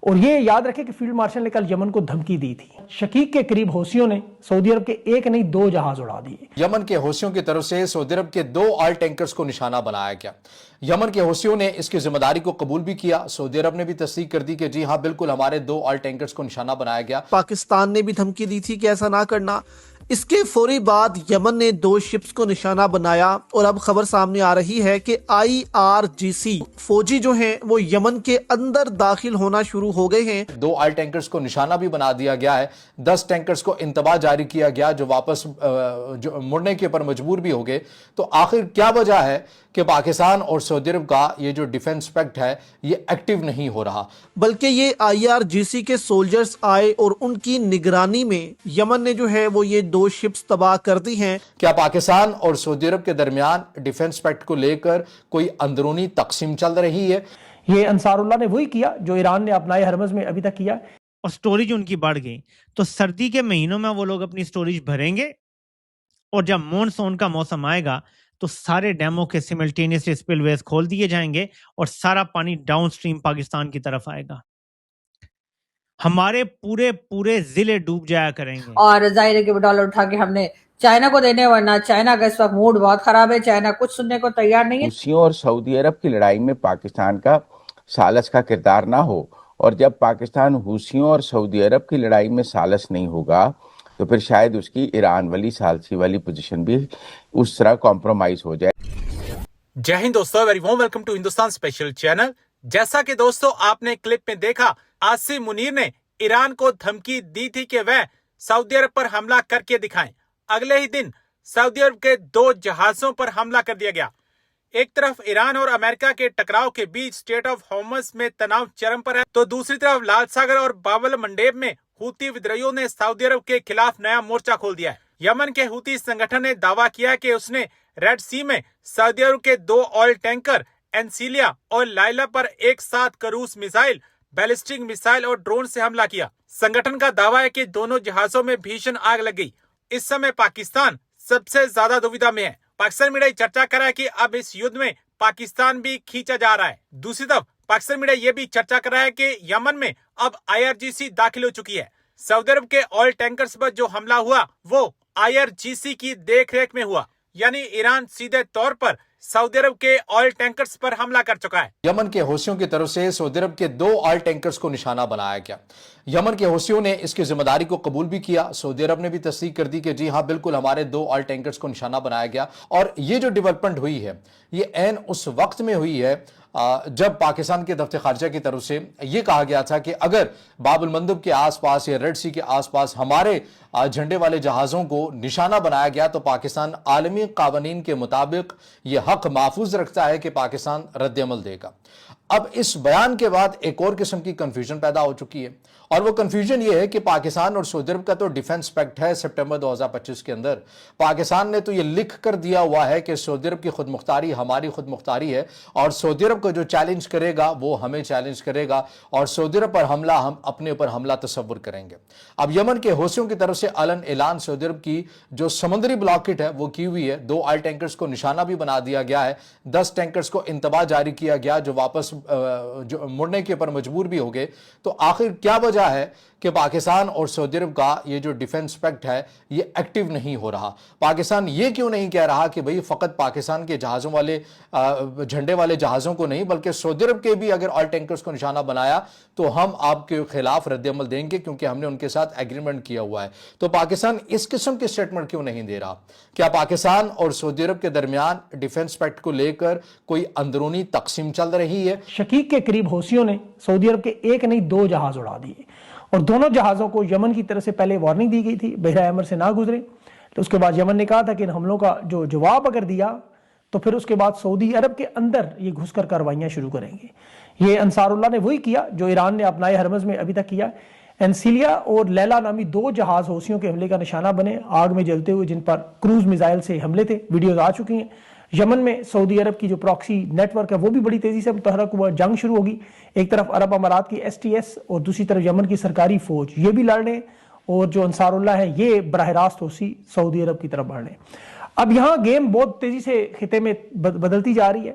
اور یہ یاد رکھیں کہ فیلڈ مارشل نے کل یمن کو دھمکی دی تھی. شقیق کے قریب حوثیوں نے سعودی عرب کے ایک نہیں 2 جہاز اڑا دیے. یمن کے حوثیوں کی طرف سے سعودی عرب کے 2 آئل ٹینکرز کو نشانہ بنایا گیا. یمن کے حوثیوں نے اس کی ذمہ داری کو قبول بھی کیا. سعودی عرب نے بھی تصدیق کر دی کہ جی ہاں بالکل ہمارے 2 آئل ٹینکرز کو نشانہ بنایا گیا. پاکستان نے بھی دھمکی دی تھی کہ ایسا نہ کرنا. اس کے فوری بعد یمن نے 2 شپس کو نشانہ بنایا اور اب خبر سامنے آ رہی ہے کہ IRGC فوجی جو ہیں وہ یمن کے اندر داخل ہونا شروع ہو گئے ہیں. 2 آئل ٹینکرز کو نشانہ بھی بنا دیا گیا ہے. 10 ٹینکرز کو انتباہ جاری کیا گیا جو واپس مڑنے کے پر مجبور بھی ہو گئے. تو آخر کیا وجہ ہے کہ پاکستان اور سعودی عرب کا یہ جو ڈیفنس پیکٹ ہے یہ ایکٹیو نہیں ہو رہا؟ بلکہ یہ IRGC کے سولجرز آئے اور ان کی نگرانی میں یمن نے جو ہے وہ یہ 2 شپس تباہ کر دی ہیں. کیا پاکستان اور سعودی عرب کے درمیان ڈیفنس پیکٹ کو لے کر کوئی اندرونی تقسیم چل رہی ہے؟ یہ انصار اللہ نے وہی کیا جو ایران نے اپنائے ہرمز میں ابھی تک کیا. اور سٹوریج ان کی بڑھ گئی تو سردی کے مہینوں میں وہ لوگ اپنی سٹوریج بھریں گے اور جب مونسون کا موسم آئے گا تو سارے ڈیموں کے سیملٹینیسلی سپل ویز کھول دیے جائیں گے اور سارا پانی ڈاؤن سٹریم پاکستان کی طرف آئے گا. ہمارے پورے ضلع ڈوب جایا کریں گے. اور ظاہر ہے کہ وہ ڈالر اٹھا کے ہم نے چائنا کو دینے، ورنہ چائنا کا اس وقت موڈ بہت خراب ہے. چائنا کچھ سننے کو تیار نہیں ہے. حوثیوں اور سعودی عرب کی لڑائی میں پاکستان کا ثالث کا کردار نہ ہو، اور جب پاکستان حوثیوں اور سعودی عرب کی لڑائی میں ثالث نہیں ہوگا تو پھر شاید اس کی ایران والی ثالثی والی پوزیشن بھی اس طرح کمپرومائز ہو جائے. جے ہند دوستو، very warm welcome to Hindustan special channel. جیسا کہ دوستو آپ نے کلپ میں دیکھا، عاصم منیر نے ایران کو دھمکی دی تھی کہ وہ سعودی عرب پر حملہ کر کے دکھائیں. اگلے ہی دن سعودی عرب کے 2 جہازوں پر حملہ کر دیا گیا. ایک طرف ایران اور امریکہ کے ٹکراؤ کے بیچ اسٹیٹ آف ہارمز میں تناؤ چرم پر ہے، تو دوسری طرف لال ساگر اور باول منڈیب میں ہوتی ودروہیوں نے سعودی عرب کے خلاف نیا مورچہ کھول دیا ہے. یمن کے ہوتی سنگٹھن نے دعویٰ کیا کہ اس نے ریڈ سی میں سعودی عرب کے 2 آئل ٹینکر انسیلیا اور لائلا پر ایک ساتھ کروز میزائل، بیلسٹک میزائل اور ڈرون سے حملہ کیا. سنگٹھن کا دعویٰ ہے کہ دونوں جہازوں میں بھیشن آگ لگ گئی. اس سمے پاکستان سب سے زیادہ دویدھا میں ہے. پاکستان میڈیا چرچا کر رہا ہے کہ اب اس یدھ میں پاکستان بھی کھینچا جا رہا ہے. دوسری طرف پاکستان میڈیا یہ بھی چرچا کر رہا ہے کہ یمن میں اب IRGC داخل ہو چکی ہے. سعودی عرب کے آئل ٹینکرز پر جو حملہ ہوا وہ IRGC کی دیکھ ریکھ میں ہوا، یعنی ایران سیدھے طور پر سعودی عرب کے آئل ٹینکرز پر حملہ کر چکا ہے. یمن کے حوثیوں کی طرف سے سعودی عرب کے 2 آئل ٹینکرز کو نشانہ بنایا گیا. یمن کے حوثیوں نے اس کی ذمہ داری کو قبول بھی کیا. سعودی عرب نے بھی تصدیق کر دی کہ جی ہاں بالکل ہمارے 2 آئل ٹینکرز کو نشانہ بنایا گیا. اور یہ جو ڈیولپمنٹ ہوئی ہے یہ عین اس وقت میں ہوئی ہے جب پاکستان کے دفتر خارجہ کی طرف سے یہ کہا گیا تھا کہ اگر باب المندب کے آس پاس یا ریڈ سی کے آس پاس ہمارے جھنڈے والے جہازوں کو نشانہ بنایا گیا تو پاکستان عالمی قوانین کے مطابق یہ حق محفوظ رکھتا ہے کہ پاکستان رد عمل دے گا. اب اس بیان کے بعد ایک اور قسم کی کنفیوژن پیدا ہو چکی ہے، اور وہ کنفیوژن یہ ہے کہ پاکستان اور سعودی عرب کا تو ڈیفنس پیکٹ ہے سپٹمبر 2025 کے اندر. پاکستان نے تو یہ لکھ کر دیا ہوا ہے کہ سعودی عرب کی خود مختاری ہماری خود مختاری ہے، اور سعودی عرب کو جو چیلنج کرے گا وہ ہمیں چیلنج کرے گا، اور سعودی عرب پر حملہ ہم اپنے اوپر حملہ تصور کریں گے. اب یمن کے حوثیوں کی طرف سے علن اعلان سعودی عرب کی جو سمندری بلاکٹ ہے وہ کی ہوئی ہے. 2 آئل ٹینکرز کو نشانہ بھی بنا دیا گیا ہے. 10 ٹینکرز کو انتباہ جاری کیا گیا جو واپس مڑنے کے پر مجبور بھی ہو گئے. تو آخر کیا وجہ ہے کہ پاکستان اور سعودی عرب کا یہ جو ڈیفنس پیکٹ ہے یہ ایکٹیو نہیں ہو رہا؟ پاکستان یہ کیوں نہیں کہہ رہا کہ بھئی فقط پاکستان کے جہازوں والے جھنڈے والے جہازوں کو نہیں بلکہ سعودی عرب کے بھی اگر آئل ٹینکرز کو نشانہ بنایا تو ہم آپ کے خلاف رد عمل دیں گے کیونکہ ہم نے ان کے ساتھ ایگریمنٹ کیا ہوا ہے. تو پاکستان اس قسم کے سٹیٹمنٹ کیوں نہیں دے رہا؟ کیا پاکستان اور سعودی عرب کے درمیان ڈیفنس پیکٹ کو لے کر کوئی اندرونی تقسیم چل رہی ہے؟ شقیق کے قریب حوثیوں نے سعودی عرب کے ایک نہیں 2 جہاز اڑا دیے، اور دونوں جہازوں کو یمن کی طرف سے پہلے وارننگ دی گئی تھی بحیرہ احمر سے نہ گزرے. تو اس کے بعد یمن نے کہا تھا کہ ان حملوں کا جو جواب اگر دیا تو پھر اس کے بعد سعودی عرب کے اندر یہ گھس کر کارروائیاں شروع کریں گے. یہ انصار اللہ نے وہی کیا جو ایران نے اپنائے ہرمز میں ابھی تک کیا. انسیلیا اور لیلا نامی 2 جہاز حوثیوں کے حملے کا نشانہ بنے آگ میں جلتے ہوئے، جن پر کروز میزائل سے حملے تھے. ویڈیوز آ چکی ہیں. یمن میں سعودی عرب کی جو پراکسی نیٹ ورک ہے وہ بھی بڑی تیزی سے متحرک ہوا. جنگ شروع ہوگی. ایک طرف عرب امارات کی STS اور دوسری طرف یمن کی سرکاری فوج یہ بھی لڑ رہے ہیں، اور جو انصار اللہ ہے یہ براہ راست سعودی عرب کی طرف بڑھ رہے ہیں. اب یہاں گیم بہت تیزی سے خطے میں بدلتی جا رہی ہے.